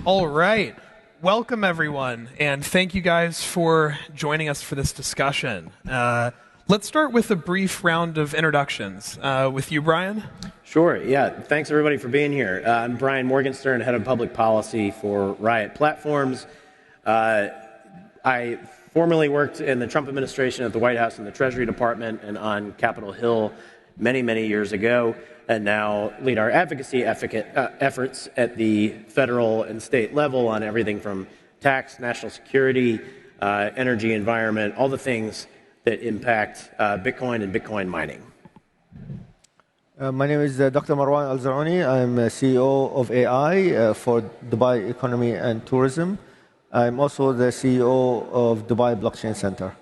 All right. Welcome, everyone, and thank you guys for joining us for this discussion. Let's start with a brief round of introductions. With you, Brian? Sure, yeah. Thanks, everybody, for being here. I'm Brian Morgenstern, Head of Public Policy for Riot Platforms. I formerly worked in the Trump administration at the White House and the Treasury Department and on Capitol Hill many years ago, and now lead our advocacy efforts at the federal and state level on everything from tax, national security, energy, environment, all the things that impact Bitcoin and Bitcoin mining. My name is Dr. Marwan Al-Zaroni. I'm CEO of AI for Dubai Economy and Tourism. I'm also the CEO of Dubai Blockchain Center.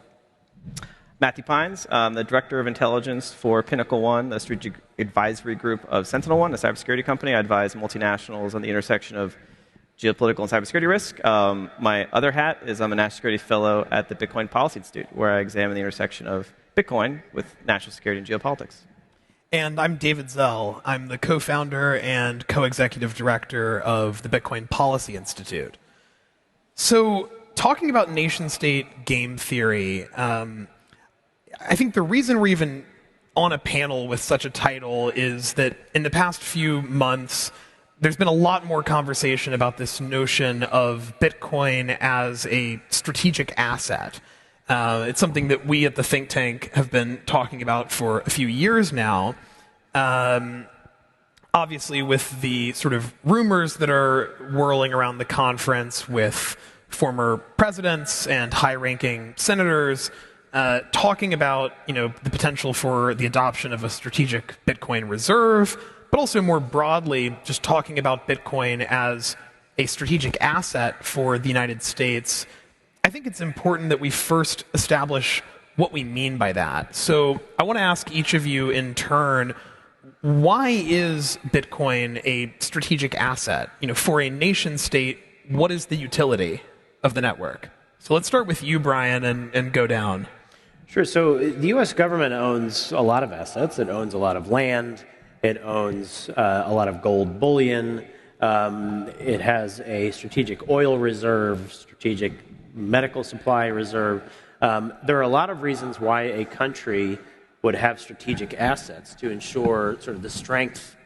Matthew Pines, I'm the Director of Intelligence for Pinnacle One, the strategic advisory group of Sentinel One, a cybersecurity company. I advise multinationals on the intersection of geopolitical and cybersecurity risk. My other hat is I'm a National Security Fellow at the Bitcoin Policy Institute, where I examine the intersection of Bitcoin with national security and geopolitics. And I'm David Zell. I'm the co-founder and co-executive director of the Bitcoin Policy Institute. So, talking about nation-state game theory, I think the reason we're even on a panel with such a title is that in the past few months, there's been a lot more conversation about this notion of Bitcoin as a strategic asset. It's something that we at the think tank have been talking about for a few years now. Obviously, with the sort of rumors that are whirling around the conference with former presidents and high-ranking senators talking about, the potential for the adoption of a strategic Bitcoin reserve, but also more broadly, just talking about Bitcoin as a strategic asset for the United States. I think it's important that we first establish what we mean by that. So I want to ask each of you in turn, why is Bitcoin a strategic asset? For a nation state, what is the utility of the network? So let's start with you, Brian, and go down. Sure. So the U.S. government owns a lot of assets. It owns a lot of land. It owns a lot of gold bullion. It has a strategic oil reserve, strategic medical supply reserve. There are a lot of reasons why a country would have strategic assets to ensure sort of the strength